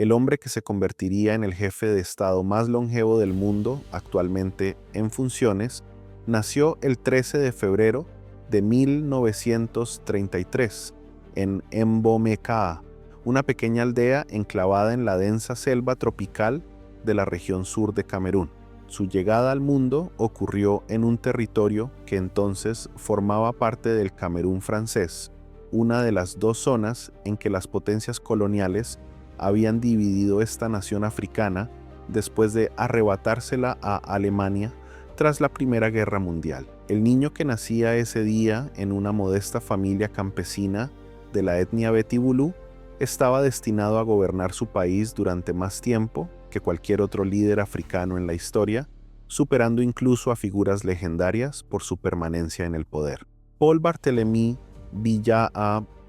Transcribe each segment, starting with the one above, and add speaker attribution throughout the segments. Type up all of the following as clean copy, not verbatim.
Speaker 1: el hombre que se convertiría en el jefe de Estado más longevo del mundo, actualmente en funciones, nació el 13 de febrero de 1933 en Mbomekаа, una pequeña aldea enclavada en la densa selva tropical de la región sur de Camerún. Su llegada al mundo ocurrió en un territorio que entonces formaba parte del Camerún francés, una de las dos zonas en que las potencias coloniales habían dividido esta nación africana después de arrebatársela a Alemania tras la Primera Guerra Mundial. El niño que nacía ese día en una modesta familia campesina de la etnia Betibulu estaba destinado a gobernar su país durante más tiempo que cualquier otro líder africano en la historia, superando incluso a figuras legendarias por su permanencia en el poder. Paul Barthélemy Villa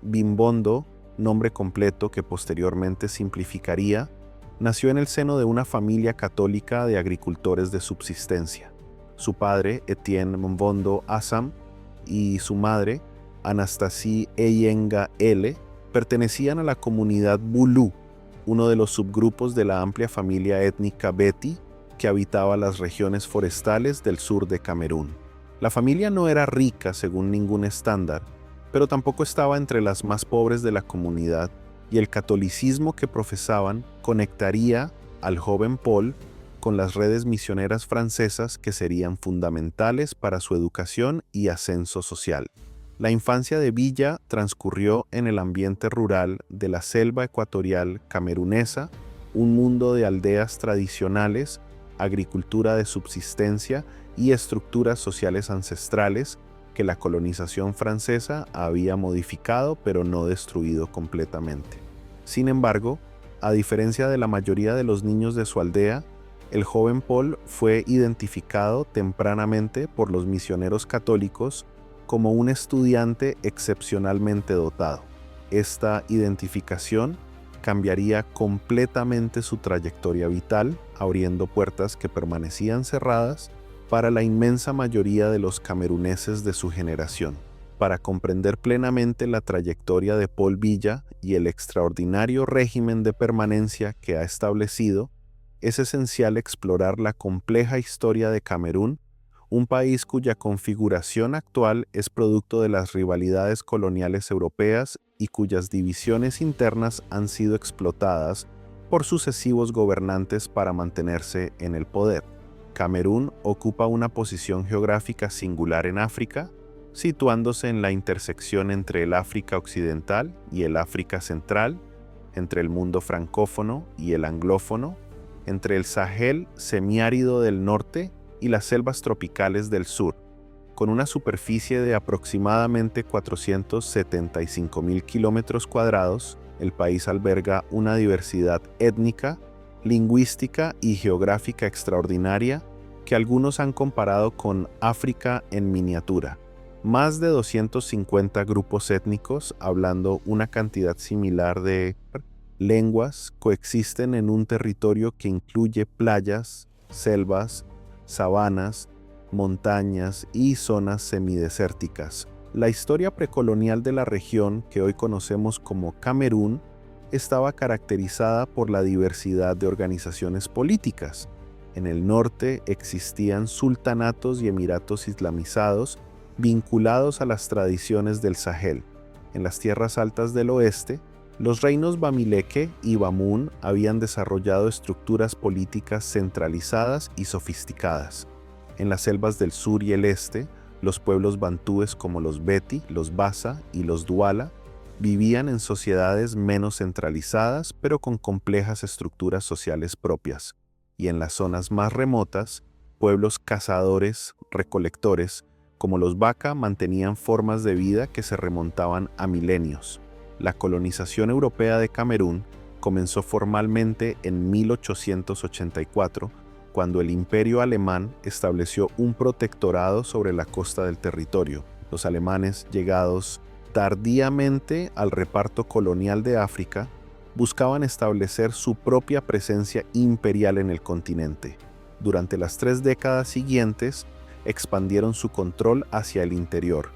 Speaker 1: Bimbondo, nombre completo que posteriormente simplificaría, nació en el seno de una familia católica de agricultores de subsistencia. Su padre, Etienne Mbondo Assam, y su madre, Anastasie Eyenga L., pertenecían a la comunidad Bulu, uno de los subgrupos de la amplia familia étnica Beti que habitaba las regiones forestales del sur de Camerún. La familia no era rica según ningún estándar, pero tampoco estaba entre las más pobres de la comunidad, y el catolicismo que profesaban conectaría al joven Paul con las redes misioneras francesas que serían fundamentales para su educación y ascenso social. La infancia de Villa transcurrió en el ambiente rural de la selva ecuatorial camerunesa, un mundo de aldeas tradicionales, agricultura de subsistencia y estructuras sociales ancestrales que la colonización francesa había modificado pero no destruido completamente. Sin embargo, a diferencia de la mayoría de los niños de su aldea, el joven Paul fue identificado tempranamente por los misioneros católicos como un estudiante excepcionalmente dotado. Esta identificación cambiaría completamente su trayectoria vital, abriendo puertas que permanecían cerradas para la inmensa mayoría de los cameruneses de su generación. Para comprender plenamente la trayectoria de Paul Villa y el extraordinario régimen de permanencia que ha establecido, es esencial explorar la compleja historia de Camerún, un país cuya configuración actual es producto de las rivalidades coloniales europeas y cuyas divisiones internas han sido explotadas por sucesivos gobernantes para mantenerse en el poder. Camerún ocupa una posición geográfica singular en África, situándose en la intersección entre el África occidental y el África central, entre el mundo francófono y el anglófono, entre el Sahel semiárido del norte y las selvas tropicales del sur, con una superficie de aproximadamente 475.000 kilómetros cuadrados. El país alberga una diversidad étnica, lingüística y geográfica extraordinaria que algunos han comparado con África en miniatura. Más de 250 grupos étnicos, hablando una cantidad similar de lenguas, coexisten en un territorio que incluye playas, selvas, sabanas, montañas y zonas semidesérticas. La historia precolonial de la región que hoy conocemos como Camerún estaba caracterizada por la diversidad de organizaciones políticas. En el norte existían sultanatos y emiratos islamizados vinculados a las tradiciones del Sahel. En las tierras altas del oeste, los reinos Bamileke y Bamun habían desarrollado estructuras políticas centralizadas y sofisticadas. En las selvas del sur y el este, los pueblos bantúes como los Beti, los Bassa y los Duala vivían en sociedades menos centralizadas pero con complejas estructuras sociales propias. Y en las zonas más remotas, pueblos cazadores, recolectores, como los Baka mantenían formas de vida que se remontaban a milenios. La colonización europea de Camerún comenzó formalmente en 1884, cuando el Imperio Alemán estableció un protectorado sobre la costa del territorio. Los alemanes, llegados tardíamente al reparto colonial de África, buscaban establecer su propia presencia imperial en el continente. Durante las 3 décadas siguientes, expandieron su control hacia el interior,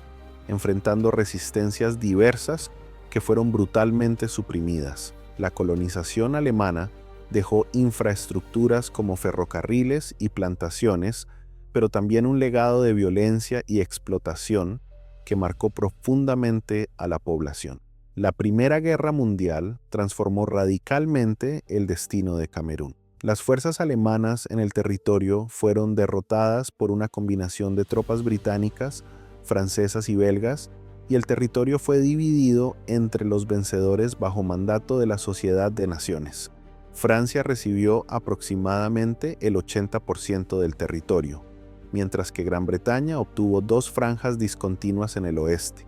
Speaker 1: enfrentando resistencias diversas que fueron brutalmente suprimidas. La colonización alemana dejó infraestructuras como ferrocarriles y plantaciones, pero también un legado de violencia y explotación que marcó profundamente a la población. La Primera Guerra Mundial transformó radicalmente el destino de Camerún. Las fuerzas alemanas en el territorio fueron derrotadas por una combinación de tropas británicas, francesas y belgas, y el territorio fue dividido entre los vencedores bajo mandato de la Sociedad de Naciones. Francia recibió aproximadamente el 80% del territorio, mientras que Gran Bretaña obtuvo 2 franjas discontinuas en el oeste,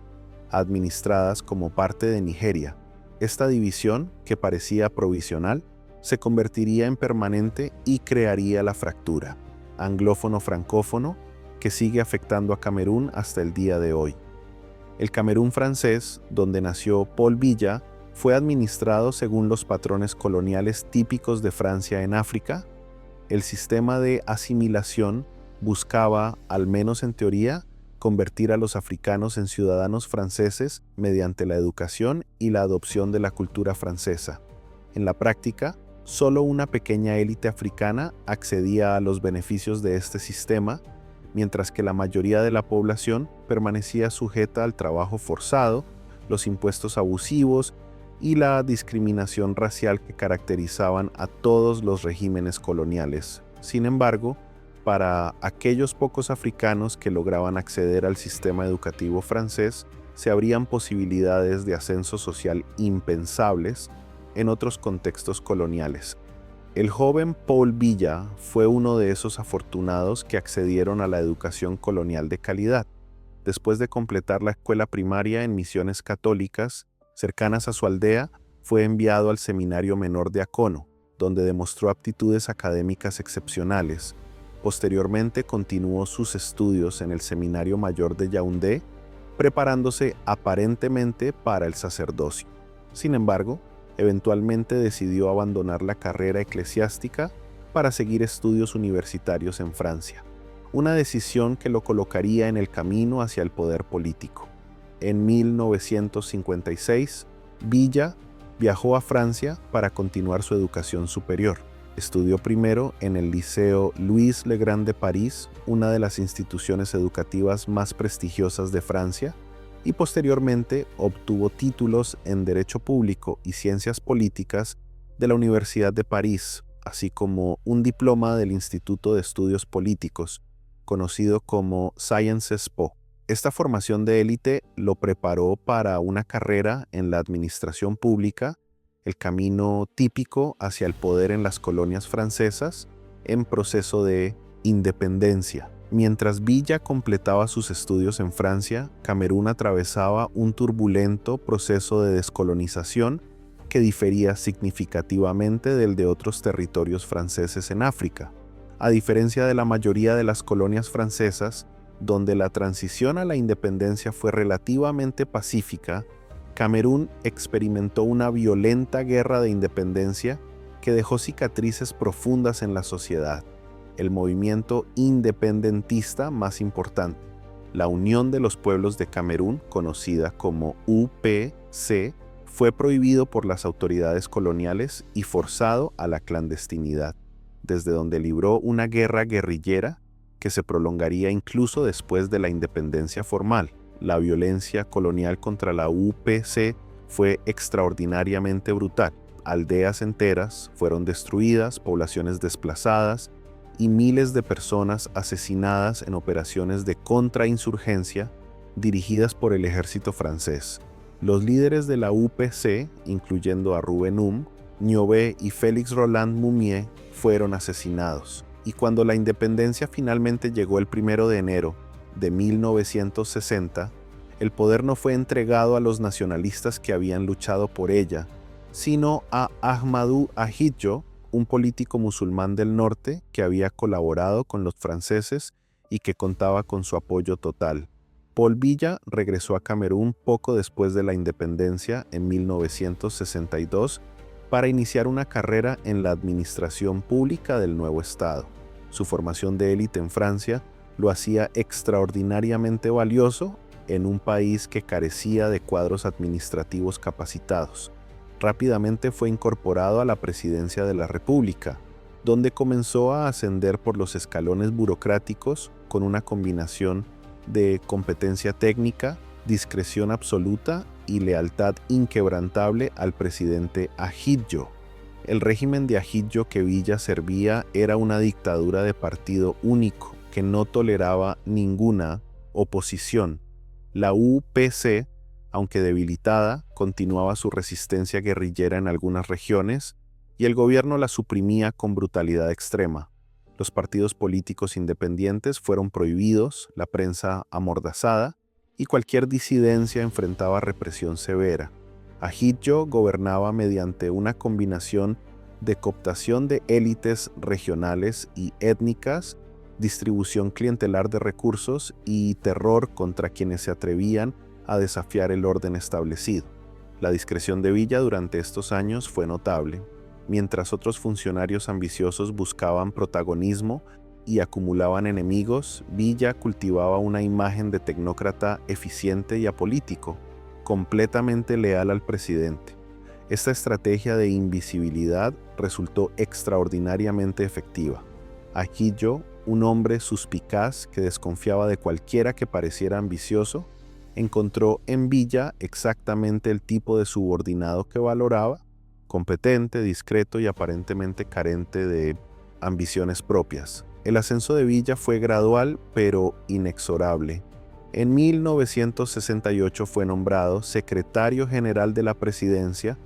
Speaker 1: administradas como parte de Nigeria. Esta división, que parecía provisional, se convertiría en permanente y crearía la fractura anglófono-francófono que sigue afectando a Camerún hasta el día de hoy. El Camerún francés, donde nació Paul Biya, fue administrado según los patrones coloniales típicos de Francia en África. El sistema de asimilación buscaba, al menos en teoría, convertir a los africanos en ciudadanos franceses mediante la educación y la adopción de la cultura francesa. En la práctica, solo una pequeña élite africana accedía a los beneficios de este sistema, mientras que la mayoría de la población permanecía sujeta al trabajo forzado, los impuestos abusivos y la discriminación racial que caracterizaban a todos los regímenes coloniales. Sin embargo, para aquellos pocos africanos que lograban acceder al sistema educativo francés, se abrían posibilidades de ascenso social impensables en otros contextos coloniales. El joven Paul Biya fue uno de esos afortunados que accedieron a la educación colonial de calidad. Después de completar la escuela primaria en misiones católicas cercanas a su aldea, fue enviado al Seminario Menor de Akono, donde demostró aptitudes académicas excepcionales. Posteriormente continuó sus estudios en el Seminario Mayor de Yaoundé, preparándose aparentemente para el sacerdocio. Sin embargo, eventualmente decidió abandonar la carrera eclesiástica para seguir estudios universitarios en Francia, una decisión que lo colocaría en el camino hacia el poder político. En 1956, Biya viajó a Francia para continuar su educación superior. Estudió primero en el Liceo Louis Le Grand de París, una de las instituciones educativas más prestigiosas de Francia, y posteriormente obtuvo títulos en Derecho Público y Ciencias Políticas de la Universidad de París, así como un diploma del Instituto de Estudios Políticos, conocido como Sciences Po. Esta formación de élite lo preparó para una carrera en la administración pública, el camino típico hacia el poder en las colonias francesas, en proceso de independencia. Mientras Biya completaba sus estudios en Francia, Camerún atravesaba un turbulento proceso de descolonización que difería significativamente del de otros territorios franceses en África. A diferencia de la mayoría de las colonias francesas, donde la transición a la independencia fue relativamente pacífica, Camerún experimentó una violenta guerra de independencia que dejó cicatrices profundas en la sociedad. El movimiento independentista más importante, la Unión de los Pueblos de Camerún, conocida como UPC, fue prohibido por las autoridades coloniales y forzado a la clandestinidad, desde donde libró una guerra guerrillera que se prolongaría incluso después de la independencia formal. La violencia colonial contra la UPC fue extraordinariamente brutal. Aldeas enteras fueron destruidas, poblaciones desplazadas y miles de personas asesinadas en operaciones de contrainsurgencia dirigidas por el ejército francés. Los líderes de la UPC, incluyendo a Rouben Niobé y Félix Roland Moumié, fueron asesinados. Y cuando la independencia finalmente llegó el 1 de enero de 1960, el poder no fue entregado a los nacionalistas que habían luchado por ella, sino a Ahmadou Ahidjo, un político musulmán del norte que había colaborado con los franceses y que contaba con su apoyo total. Paul Biya regresó a Camerún poco después de la independencia en 1962 para iniciar una carrera en la administración pública del nuevo Estado. Su formación de élite en Francia lo hacía extraordinariamente valioso en un país que carecía de cuadros administrativos capacitados. Rápidamente fue incorporado a la presidencia de la República, donde comenzó a ascender por los escalones burocráticos con una combinación de competencia técnica, discreción absoluta y lealtad inquebrantable al presidente Ahidjo. El régimen de Ahidjo que Villa servía era una dictadura de partido único que no toleraba ninguna oposición. La UPC, aunque debilitada, continuaba su resistencia guerrillera en algunas regiones y el gobierno la suprimía con brutalidad extrema. Los partidos políticos independientes fueron prohibidos, la prensa amordazada y cualquier disidencia enfrentaba represión severa. Ahidjo gobernaba mediante una combinación de cooptación de élites regionales y étnicas, distribución clientelar de recursos y terror contra quienes se atrevían a desafiar el orden establecido. La discreción de Villa durante estos años fue notable. Mientras otros funcionarios ambiciosos buscaban protagonismo y acumulaban enemigos, Villa cultivaba una imagen de tecnócrata eficiente y apolítico, completamente leal al presidente. Esta estrategia de invisibilidad resultó extraordinariamente efectiva. Ahidjo, un hombre suspicaz que desconfiaba de cualquiera que pareciera ambicioso, encontró en Villa exactamente el tipo de subordinado que valoraba: competente, discreto y aparentemente carente de ambiciones propias. El ascenso de Villa fue gradual pero inexorable. En 1968 fue nombrado secretario general de la presidencia,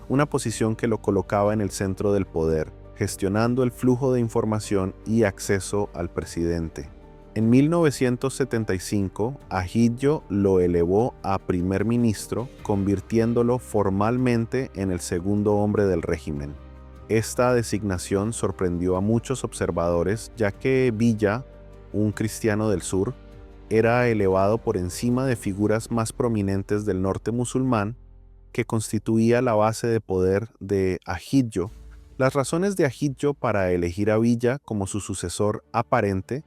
Speaker 1: una posición que lo colocaba en el centro del poder, gestionando el flujo de información y acceso al presidente. En 1975, Ahidjo lo elevó a primer ministro, convirtiéndolo formalmente en el segundo hombre del régimen. Esta designación sorprendió a muchos observadores, ya que Villa, un cristiano del sur, era elevado por encima de figuras más prominentes del norte musulmán, que constituía la base de poder de Ahidjo. Las razones de Ahidjo para elegir a Villa como su sucesor aparente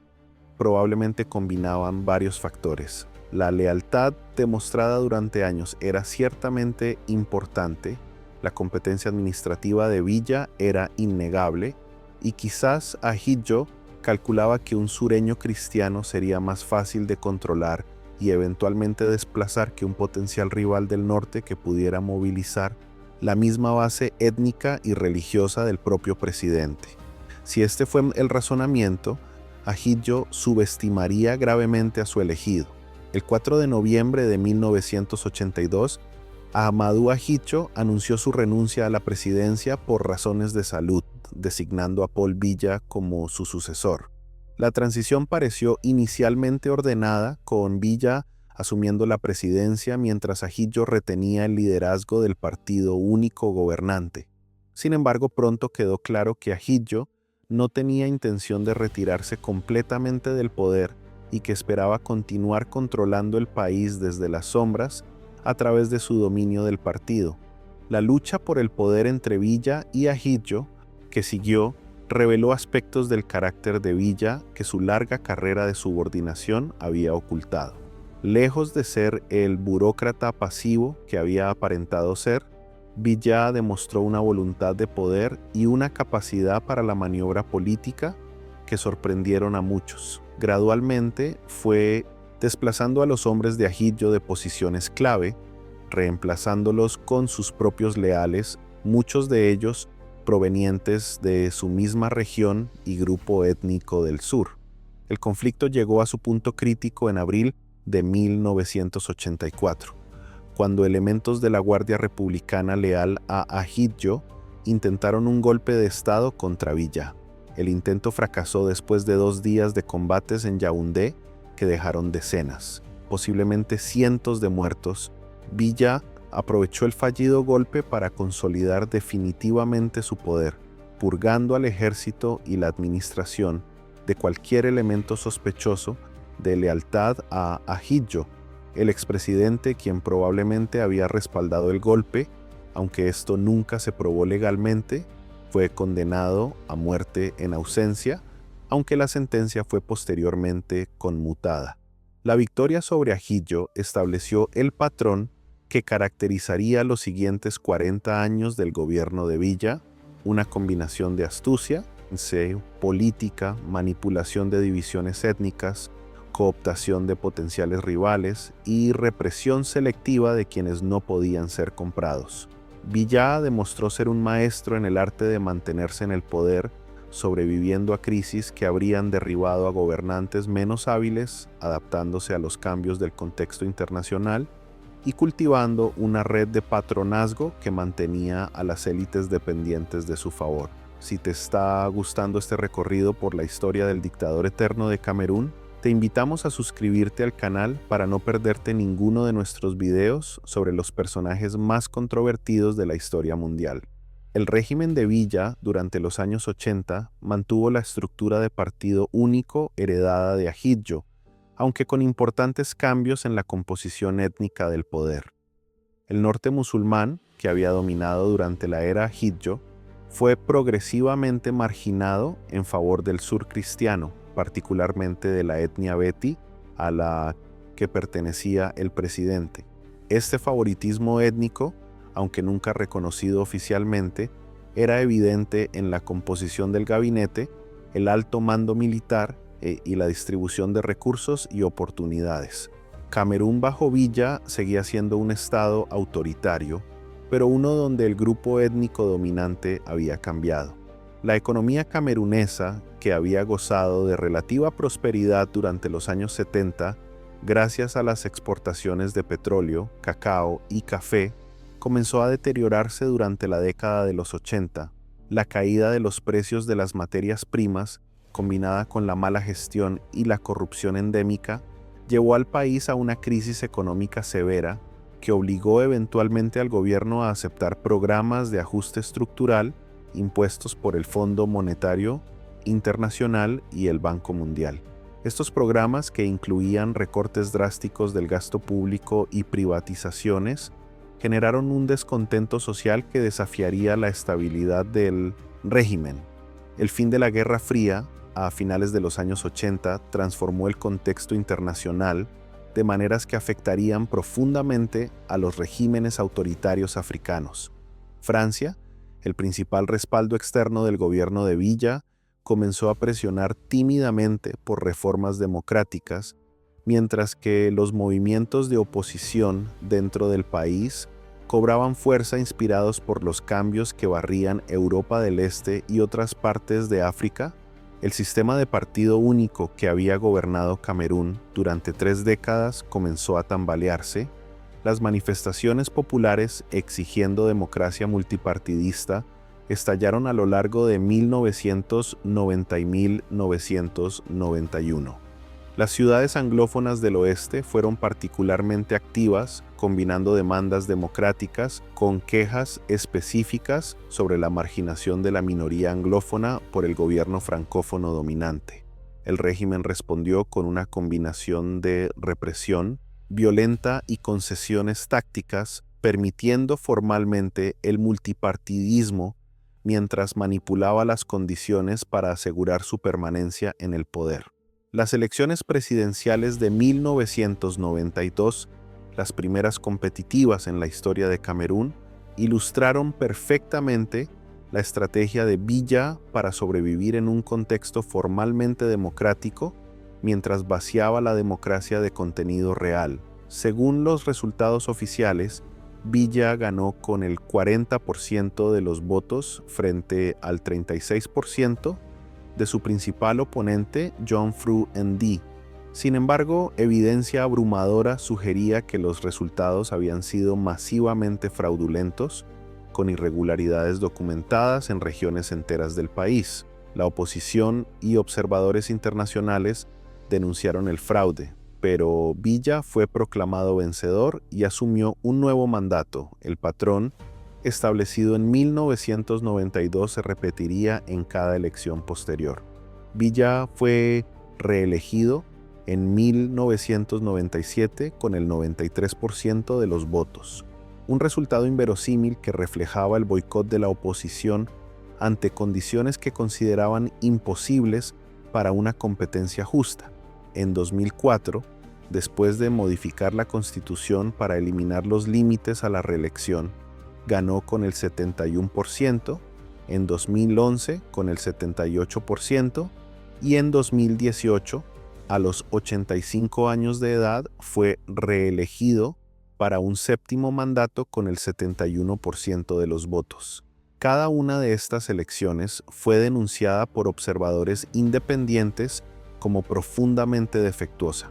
Speaker 1: probablemente combinaban varios factores. La lealtad demostrada durante años era ciertamente importante, la competencia administrativa de Villa era innegable y quizás Ahidjo calculaba que un sureño cristiano sería más fácil de controlar y eventualmente desplazar que un potencial rival del norte que pudiera movilizar la misma base étnica y religiosa del propio presidente. Si este fue el razonamiento, Ahidjo subestimaría gravemente a su elegido. El 4 de noviembre de 1982, Ahmadou Ahidjo anunció su renuncia a la presidencia por razones de salud, designando a Paul Villa como su sucesor. La transición pareció inicialmente ordenada, con Villa asumiendo la presidencia mientras Ahidjo retenía el liderazgo del partido único gobernante. Sin embargo, pronto quedó claro que Ahidjo no tenía intención de retirarse completamente del poder y que esperaba continuar controlando el país desde las sombras a través de su dominio del partido. La lucha por el poder entre Villa y Ahidjo, que siguió, reveló aspectos del carácter de Villa que su larga carrera de subordinación había ocultado. Lejos de ser el burócrata pasivo que había aparentado ser, Villa demostró una voluntad de poder y una capacidad para la maniobra política que sorprendieron a muchos. Gradualmente fue desplazando a los hombres de Ahidjo de posiciones clave, reemplazándolos con sus propios leales, muchos de ellos provenientes de su misma región y grupo étnico del sur. El conflicto llegó a su punto crítico en abril de 1984. Cuando elementos de la Guardia Republicana leal a Ahidjo intentaron un golpe de estado contra Villa. El intento fracasó después de 2 días de combates en Yaoundé que dejaron decenas, posiblemente cientos de muertos. Villa aprovechó el fallido golpe para consolidar definitivamente su poder, purgando al ejército y la administración de cualquier elemento sospechoso de lealtad a Ahidjo, el expresidente quien probablemente había respaldado el golpe, aunque esto nunca se probó legalmente. Fue condenado a muerte en ausencia, aunque la sentencia fue posteriormente conmutada. La victoria sobre Ahidjo estableció el patrón que caracterizaría los siguientes 40 años del gobierno de Villa, una combinación de astucia, política, manipulación de divisiones étnicas, cooptación de potenciales rivales y represión selectiva de quienes no podían ser comprados. Villa demostró ser un maestro en el arte de mantenerse en el poder, sobreviviendo a crisis que habrían derribado a gobernantes menos hábiles, adaptándose a los cambios del contexto internacional y cultivando una red de patronazgo que mantenía a las élites dependientes de su favor. Si te está gustando este recorrido por la historia del dictador eterno de Camerún, te invitamos a suscribirte al canal para no perderte ninguno de nuestros videos sobre los personajes más controvertidos de la historia mundial. El régimen de Villa, durante los años 80, mantuvo la estructura de partido único heredada de Ahidjo, aunque con importantes cambios en la composición étnica del poder. El norte musulmán, que había dominado durante la era Ahidjo, fue progresivamente marginado en favor del sur cristiano, particularmente de la etnia Beti, a la que pertenecía el presidente. Este favoritismo étnico, aunque nunca reconocido oficialmente, era evidente en la composición del gabinete, el alto mando militar y la distribución de recursos y oportunidades. Camerún bajo Villa seguía siendo un estado autoritario, pero uno donde el grupo étnico dominante había cambiado. La economía camerunesa, que había gozado de relativa prosperidad durante los años 70, gracias a las exportaciones de petróleo, cacao y café, comenzó a deteriorarse durante la década de los 80. La caída de los precios de las materias primas, combinada con la mala gestión y la corrupción endémica, llevó al país a una crisis económica severa que obligó eventualmente al gobierno a aceptar programas de ajuste estructural impuestos por el Fondo Monetario Internacional y el Banco Mundial. Estos programas, que incluían recortes drásticos del gasto público y privatizaciones, generaron un descontento social que desafiaría la estabilidad del régimen. El fin de la Guerra Fría, a finales de los años 80, transformó el contexto internacional de maneras que afectarían profundamente a los regímenes autoritarios africanos. Francia, el principal respaldo externo del gobierno de Villa, comenzó a presionar tímidamente por reformas democráticas, mientras que los movimientos de oposición dentro del país cobraban fuerza inspirados por los cambios que barrían Europa del Este y otras partes de África. El sistema de partido único que había gobernado Camerún durante 3 décadas comenzó a tambalearse. Las manifestaciones populares exigiendo democracia multipartidista estallaron a lo largo de 1990 y 1991. Las ciudades anglófonas del oeste fueron particularmente activas, combinando demandas democráticas con quejas específicas sobre la marginación de la minoría anglófona por el gobierno francófono dominante. El régimen respondió con una combinación de represión violenta y concesiones tácticas, permitiendo formalmente el multipartidismo mientras manipulaba las condiciones para asegurar su permanencia en el poder. Las elecciones presidenciales de 1992, las primeras competitivas en la historia de Camerún, ilustraron perfectamente la estrategia de Villa para sobrevivir en un contexto formalmente democrático, mientras vaciaba la democracia de contenido real. Según los resultados oficiales, Villa ganó con el 40% de los votos frente al 36% de su principal oponente, John Fru Ndi. Sin embargo, evidencia abrumadora sugería que los resultados habían sido masivamente fraudulentos, con irregularidades documentadas en regiones enteras del país. La oposición y observadores internacionales denunciaron el fraude, pero Villa fue proclamado vencedor y asumió un nuevo mandato. El patrón, establecido en 1992, se repetiría en cada elección posterior. Villa fue reelegido en 1997 con el 93% de los votos, un resultado inverosímil que reflejaba el boicot de la oposición ante condiciones que consideraban imposibles para una competencia justa. En 2004, después de modificar la Constitución para eliminar los límites a la reelección, ganó con el 71%, en 2011 con el 78% y en 2018, a los 85 años de edad, fue reelegido para un séptimo mandato con el 71% de los votos. Cada una de estas elecciones fue denunciada por observadores independientes como profundamente defectuosa.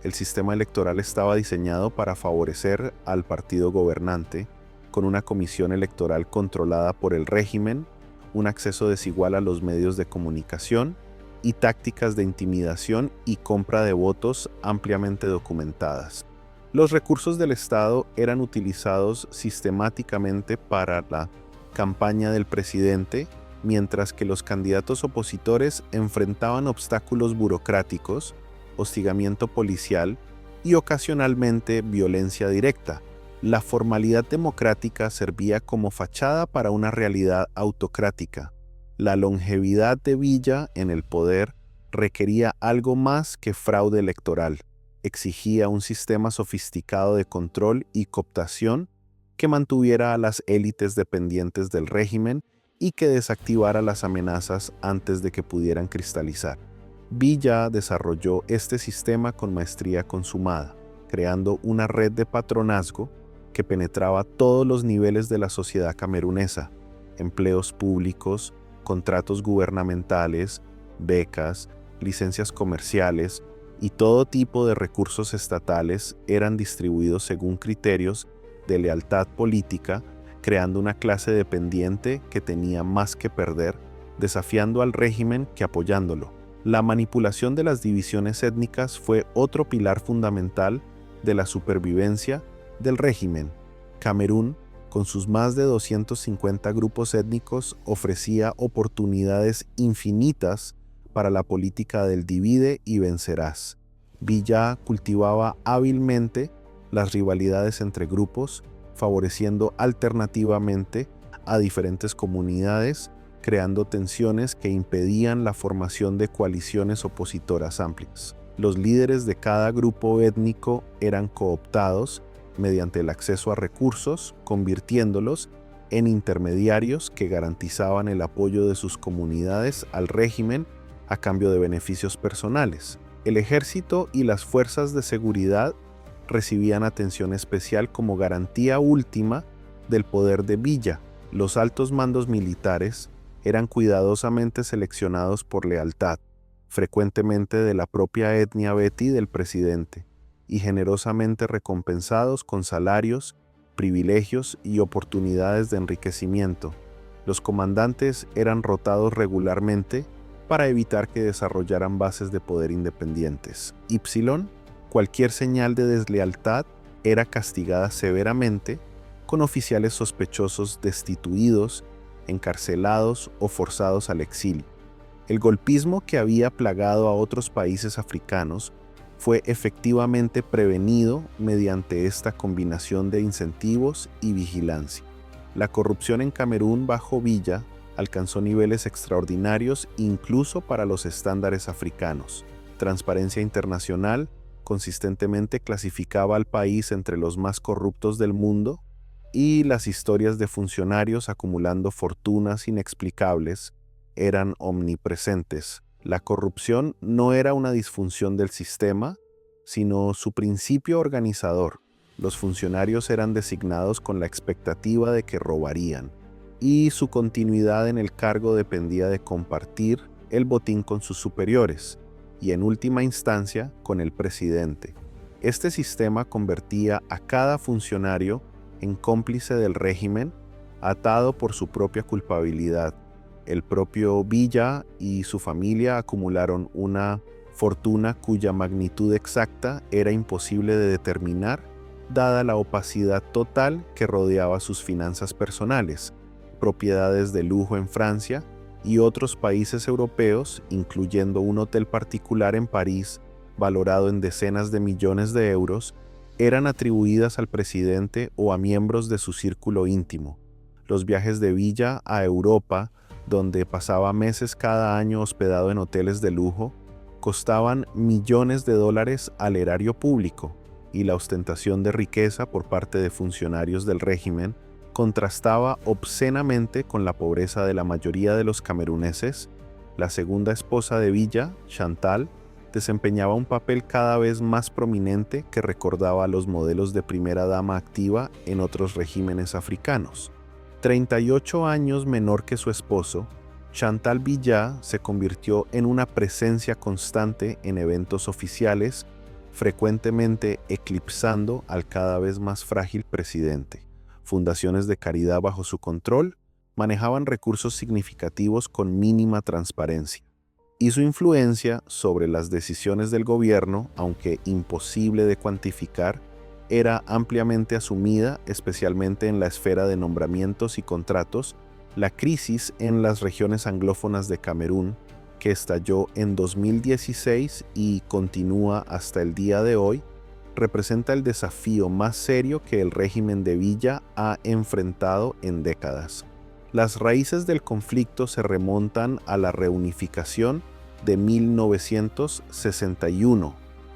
Speaker 1: El sistema electoral estaba diseñado para favorecer al partido gobernante, con una comisión electoral controlada por el régimen, un acceso desigual a los medios de comunicación y tácticas de intimidación y compra de votos ampliamente documentadas. Los recursos del Estado eran utilizados sistemáticamente para la campaña del presidente, mientras que los candidatos opositores enfrentaban obstáculos burocráticos, hostigamiento policial y ocasionalmente violencia directa. La formalidad democrática servía como fachada para una realidad autocrática. La longevidad de Villa en el poder requería algo más que fraude electoral. Exigía un sistema sofisticado de control y cooptación que mantuviera a las élites dependientes del régimen y que desactivara las amenazas antes de que pudieran cristalizar. Villa desarrolló este sistema con maestría consumada, creando una red de patronazgo que penetraba todos los niveles de la sociedad camerunesa: empleos públicos, contratos gubernamentales, becas, licencias comerciales y todo tipo de recursos estatales eran distribuidos según criterios de lealtad política, creando una clase dependiente que tenía más que perder, desafiando al régimen que apoyándolo. La manipulación de las divisiones étnicas fue otro pilar fundamental de la supervivencia del régimen. Camerún, con sus más de 250 grupos étnicos, ofrecía oportunidades infinitas para la política del divide y vencerás. Villa cultivaba hábilmente las rivalidades entre grupos, favoreciendo alternativamente a diferentes comunidades, creando tensiones que impedían la formación de coaliciones opositoras amplias. Los líderes de cada grupo étnico eran cooptados mediante el acceso a recursos, convirtiéndolos en intermediarios que garantizaban el apoyo de sus comunidades al régimen a cambio de beneficios personales. El ejército y las fuerzas de seguridad recibían atención especial como garantía última del poder de Villa. Los altos mandos militares eran cuidadosamente seleccionados por lealtad, frecuentemente de la propia etnia beti del presidente, y generosamente recompensados con salarios, privilegios y oportunidades de enriquecimiento. Los comandantes eran rotados regularmente para evitar que desarrollaran bases de poder independientes. Cualquier señal de deslealtad era castigada severamente, con oficiales sospechosos destituidos, encarcelados o forzados al exilio. El golpismo que había plagado a otros países africanos fue efectivamente prevenido mediante esta combinación de incentivos y vigilancia. La corrupción en Camerún bajo Villa alcanzó niveles extraordinarios incluso para los estándares africanos. Transparencia Internacional consistentemente clasificaba al país entre los más corruptos del mundo, y las historias de funcionarios acumulando fortunas inexplicables eran omnipresentes. La corrupción no era una disfunción del sistema, sino su principio organizador. Los funcionarios eran designados con la expectativa de que robarían, y su continuidad en el cargo dependía de compartir el botín con sus superiores, y en última instancia con el presidente. Este sistema convertía a cada funcionario en cómplice del régimen, atado por su propia culpabilidad. El propio Villa y su familia acumularon una fortuna cuya magnitud exacta era imposible de determinar, dada la opacidad total que rodeaba sus finanzas personales, propiedades de lujo en Francia y otros países europeos, incluyendo un hotel particular en París valorado en decenas de millones de euros, eran atribuidas al presidente o a miembros de su círculo íntimo. Los viajes de Villa a Europa, donde pasaba meses cada año hospedado en hoteles de lujo, costaban millones de dólares al erario público, y la ostentación de riqueza por parte de funcionarios del régimen contrastaba obscenamente con la pobreza de la mayoría de los cameruneses. La segunda esposa de Villa, Chantal, desempeñaba un papel cada vez más prominente que recordaba a los modelos de primera dama activa en otros regímenes africanos. 38 años menor que su esposo, Chantal Villa se convirtió en una presencia constante en eventos oficiales, frecuentemente eclipsando al cada vez más frágil presidente. Fundaciones de caridad bajo su control manejaban recursos significativos con mínima transparencia, y su influencia sobre las decisiones del gobierno, aunque imposible de cuantificar, era ampliamente asumida, especialmente en la esfera de nombramientos y contratos. La crisis en las regiones anglófonas de Camerún, que estalló en 2016 y continúa hasta el día de hoy, representa el desafío más serio que el régimen de Villa ha enfrentado en décadas. Las raíces del conflicto se remontan a la reunificación de 1961,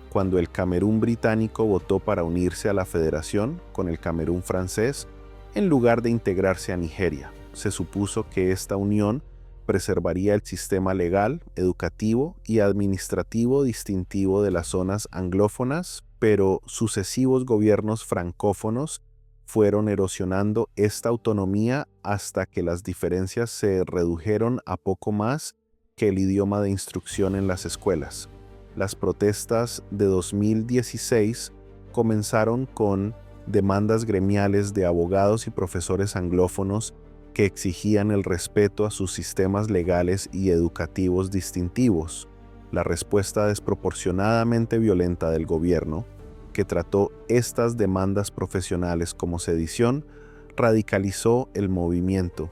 Speaker 1: cuando el Camerún británico votó para unirse a la federación con el Camerún francés en lugar de integrarse a Nigeria. Se supuso que esta unión preservaría el sistema legal, educativo y administrativo distintivo de las zonas anglófonas, pero sucesivos gobiernos francófonos fueron erosionando esta autonomía hasta que las diferencias se redujeron a poco más que el idioma de instrucción en las escuelas. Las protestas de 2016 comenzaron con demandas gremiales de abogados y profesores anglófonos que exigían el respeto a sus sistemas legales y educativos distintivos. La respuesta desproporcionadamente violenta del gobierno, que trató estas demandas profesionales como sedición, radicalizó el movimiento.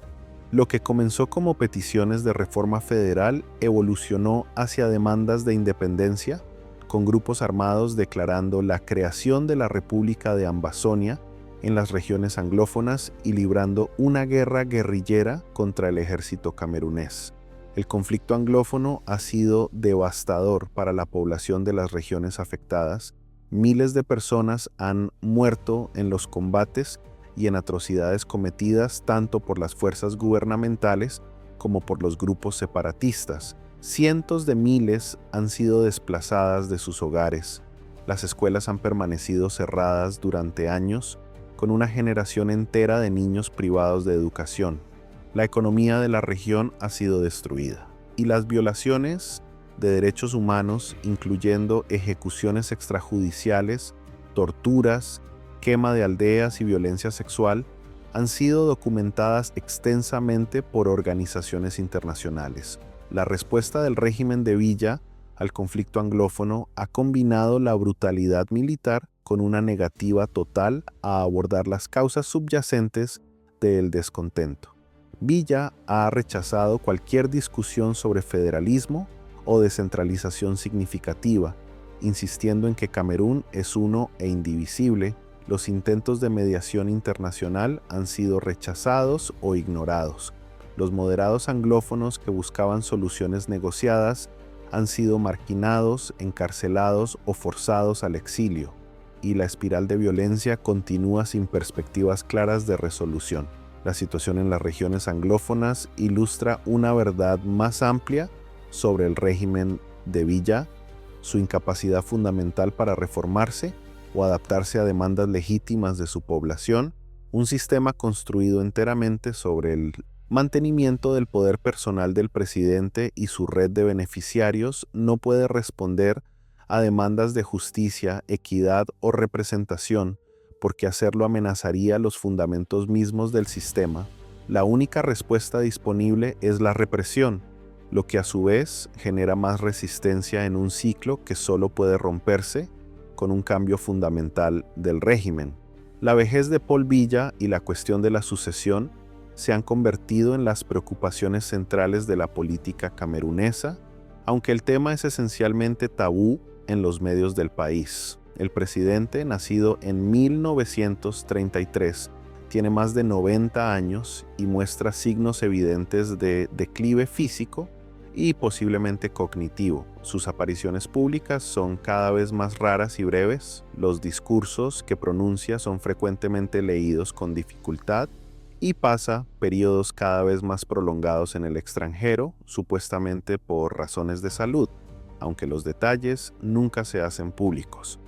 Speaker 1: Lo que comenzó como peticiones de reforma federal evolucionó hacia demandas de independencia, con grupos armados declarando la creación de la República de Ambazonia en las regiones anglófonas y librando una guerra guerrillera contra el ejército camerunés. El conflicto anglófono ha sido devastador para la población de las regiones afectadas. Miles de personas han muerto en los combates y en atrocidades cometidas tanto por las fuerzas gubernamentales como por los grupos separatistas. Cientos de miles han sido desplazadas de sus hogares. Las escuelas han permanecido cerradas durante años, con una generación entera de niños privados de educación. La economía de la región ha sido destruida, y las violaciones de derechos humanos, incluyendo ejecuciones extrajudiciales, torturas, quema de aldeas y violencia sexual, han sido documentadas extensamente por organizaciones internacionales. La respuesta del régimen de Villa al conflicto anglófono ha combinado la brutalidad militar con una negativa total a abordar las causas subyacentes del descontento. Villa ha rechazado cualquier discusión sobre federalismo o descentralización significativa, insistiendo en que Camerún es uno e indivisible. Los intentos de mediación internacional han sido rechazados o ignorados. Los moderados anglófonos que buscaban soluciones negociadas han sido marginados, encarcelados o forzados al exilio, y la espiral de violencia continúa sin perspectivas claras de resolución. La situación en las regiones anglófonas ilustra una verdad más amplia sobre el régimen de Villa, su incapacidad fundamental para reformarse o adaptarse a demandas legítimas de su población, un sistema construido enteramente sobre el mantenimiento del poder personal del presidente y su red de beneficiarios no puede responder a demandas de justicia, equidad o representación, porque hacerlo amenazaría los fundamentos mismos del sistema. La única respuesta disponible es la represión, lo que a su vez genera más resistencia en un ciclo que solo puede romperse con un cambio fundamental del régimen. La vejez de Paul Villa y la cuestión de la sucesión se han convertido en las preocupaciones centrales de la política camerunesa, aunque el tema es esencialmente tabú en los medios del país. El presidente, nacido en 1933, tiene más de 90 años y muestra signos evidentes de declive físico, y posiblemente cognitivo. Sus apariciones públicas son cada vez más raras y breves, los discursos que pronuncia son frecuentemente leídos con dificultad y pasa periodos cada vez más prolongados en el extranjero, supuestamente por razones de salud, aunque los detalles nunca se hacen públicos.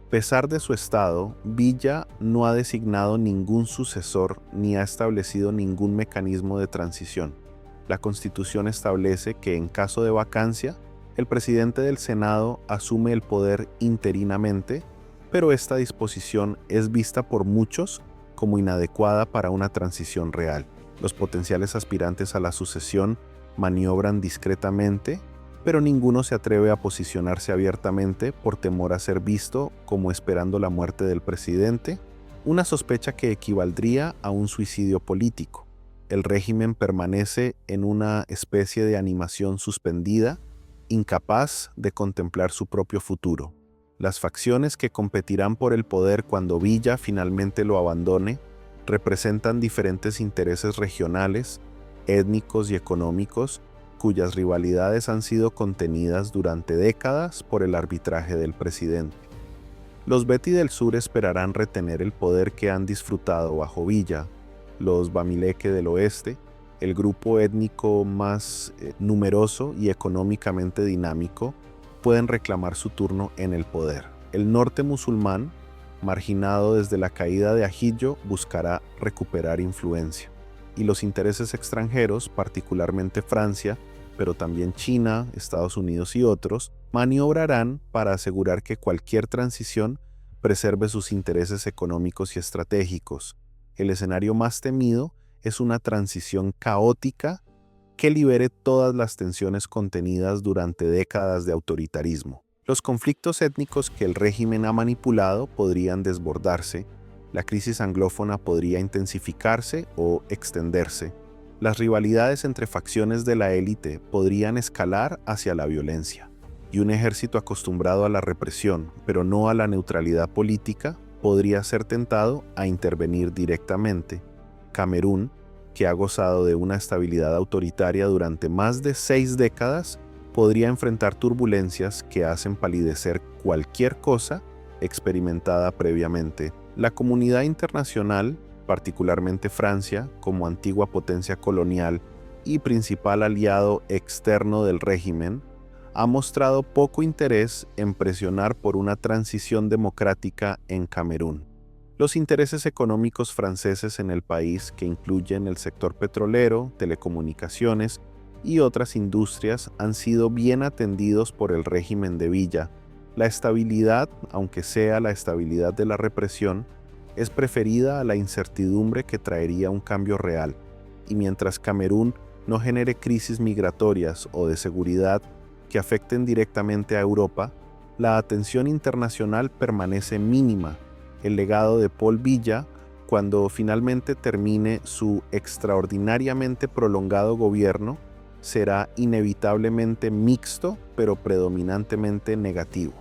Speaker 1: A pesar de su estado, Villa no ha designado ningún sucesor ni ha establecido ningún mecanismo de transición. La Constitución establece que en caso de vacancia, el presidente del Senado asume el poder interinamente, pero esta disposición es vista por muchos como inadecuada para una transición real. Los potenciales aspirantes a la sucesión maniobran discretamente, pero ninguno se atreve a posicionarse abiertamente por temor a ser visto como esperando la muerte del presidente, una sospecha que equivaldría a un suicidio político. El régimen permanece en una especie de animación suspendida, incapaz de contemplar su propio futuro. Las facciones que competirán por el poder cuando Villa finalmente lo abandone representan diferentes intereses regionales, étnicos y económicos, cuyas rivalidades han sido contenidas durante décadas por el arbitraje del presidente. Los Beti del Sur esperarán retener el poder que han disfrutado bajo Villa. Los Bamileque del Oeste, el grupo étnico más numeroso y económicamente dinámico, pueden reclamar su turno en el poder. El norte musulmán, marginado desde la caída de Ajillo, buscará recuperar influencia. Y los intereses extranjeros, particularmente Francia, pero también China, Estados Unidos y otros, maniobrarán para asegurar que cualquier transición preserve sus intereses económicos y estratégicos. El escenario más temido es una transición caótica que libere todas las tensiones contenidas durante décadas de autoritarismo. Los conflictos étnicos que el régimen ha manipulado podrían desbordarse, la crisis anglófona podría intensificarse o extenderse. Las rivalidades entre facciones de la élite podrían escalar hacia la violencia, y un ejército acostumbrado a la represión, pero no a la neutralidad política, podría ser tentado a intervenir directamente. Camerún, que ha gozado de una estabilidad autoritaria durante más de 6 décadas, podría enfrentar turbulencias que hacen palidecer cualquier cosa experimentada previamente. La comunidad internacional, particularmente Francia, como antigua potencia colonial y principal aliado externo del régimen, ha mostrado poco interés en presionar por una transición democrática en Camerún. Los intereses económicos franceses en el país, que incluyen el sector petrolero, telecomunicaciones y otras industrias, han sido bien atendidos por el régimen de Villa. La estabilidad, aunque sea la estabilidad de la represión, es preferida a la incertidumbre que traería un cambio real, y mientras Camerún no genere crisis migratorias o de seguridad que afecten directamente a Europa, la atención internacional permanece mínima. El legado de Paul Biya, cuando finalmente termine su extraordinariamente prolongado gobierno, será inevitablemente mixto, pero predominantemente negativo.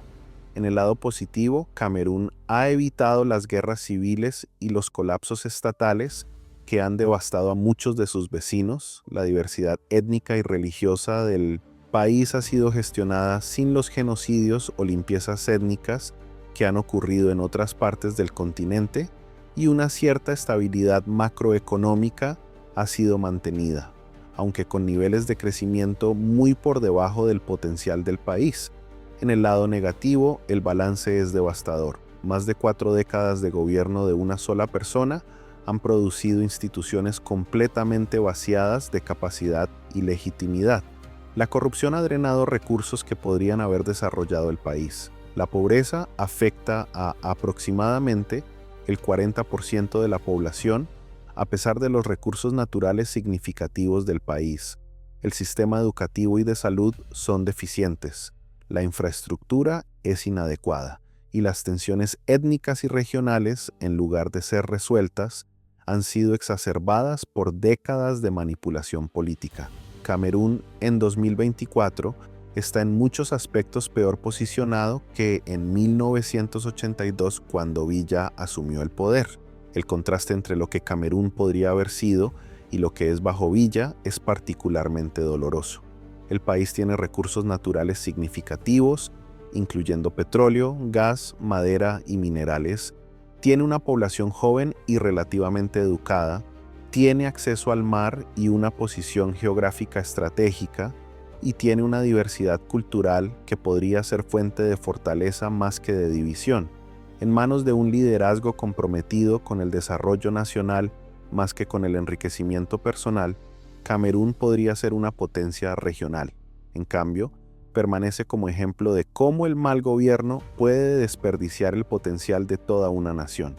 Speaker 1: En el lado positivo, Camerún ha evitado las guerras civiles y los colapsos estatales que han devastado a muchos de sus vecinos. La diversidad étnica y religiosa del país ha sido gestionada sin los genocidios o limpiezas étnicas que han ocurrido en otras partes del continente, y una cierta estabilidad macroeconómica ha sido mantenida, aunque con niveles de crecimiento muy por debajo del potencial del país. En el lado negativo, el balance es devastador. Más de 4 décadas de gobierno de una sola persona han producido instituciones completamente vaciadas de capacidad y legitimidad. La corrupción ha drenado recursos que podrían haber desarrollado el país. La pobreza afecta a aproximadamente el 40% de la población, a pesar de los recursos naturales significativos del país. El sistema educativo y de salud son deficientes. La infraestructura es inadecuada y las tensiones étnicas y regionales, en lugar de ser resueltas, han sido exacerbadas por décadas de manipulación política. Camerún en 2024 está en muchos aspectos peor posicionado que en 1982 cuando Villa asumió el poder. El contraste entre lo que Camerún podría haber sido y lo que es bajo Villa es particularmente doloroso. El país tiene recursos naturales significativos, incluyendo petróleo, gas, madera y minerales. Tiene una población joven y relativamente educada. Tiene acceso al mar y una posición geográfica estratégica. Y tiene una diversidad cultural que podría ser fuente de fortaleza más que de división. En manos de un liderazgo comprometido con el desarrollo nacional más que con el enriquecimiento personal, Camerún podría ser una potencia regional. En cambio, permanece como ejemplo de cómo el mal gobierno puede desperdiciar el potencial de toda una nación.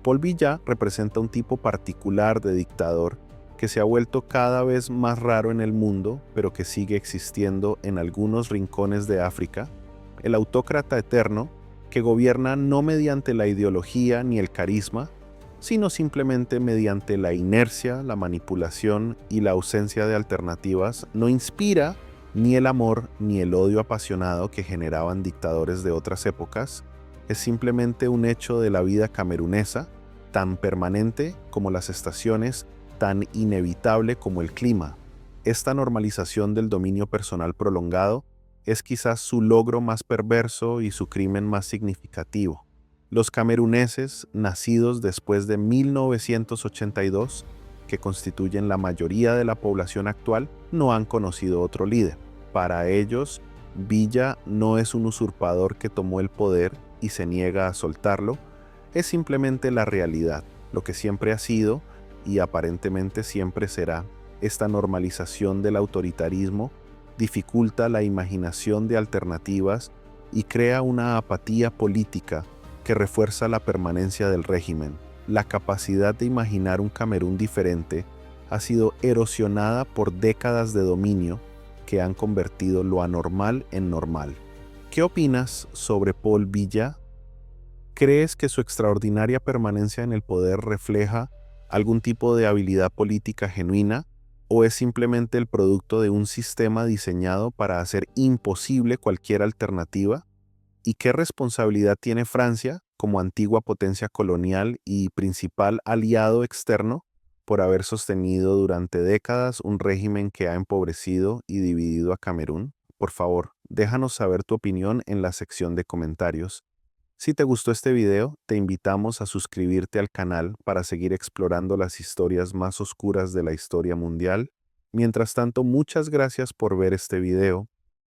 Speaker 1: Paul Biya representa un tipo particular de dictador que se ha vuelto cada vez más raro en el mundo, pero que sigue existiendo en algunos rincones de África, el autócrata eterno que gobierna no mediante la ideología ni el carisma, sino simplemente mediante la inercia, la manipulación y la ausencia de alternativas, no inspira ni el amor ni el odio apasionado que generaban dictadores de otras épocas. Es simplemente un hecho de la vida camerunesa, tan permanente como las estaciones, tan inevitable como el clima. Esta normalización del dominio personal prolongado es quizás su logro más perverso y su crimen más significativo. Los cameruneses, nacidos después de 1982, que constituyen la mayoría de la población actual, no han conocido otro líder. Para ellos, Biya no es un usurpador que tomó el poder y se niega a soltarlo, es simplemente la realidad, lo que siempre ha sido y aparentemente siempre será. Esta normalización del autoritarismo dificulta la imaginación de alternativas y crea una apatía política que refuerza la permanencia del régimen. La capacidad de imaginar un Camerún diferente ha sido erosionada por décadas de dominio que han convertido lo anormal en normal. ¿Qué opinas sobre Paul Biya? ¿Crees que su extraordinaria permanencia en el poder refleja algún tipo de habilidad política genuina o es simplemente el producto de un sistema diseñado para hacer imposible cualquier alternativa? ¿Y qué responsabilidad tiene Francia, como antigua potencia colonial y principal aliado externo, por haber sostenido durante décadas un régimen que ha empobrecido y dividido a Camerún? Por favor, déjanos saber tu opinión en la sección de comentarios. Si te gustó este video, te invitamos a suscribirte al canal para seguir explorando las historias más oscuras de la historia mundial. Mientras tanto, muchas gracias por ver este video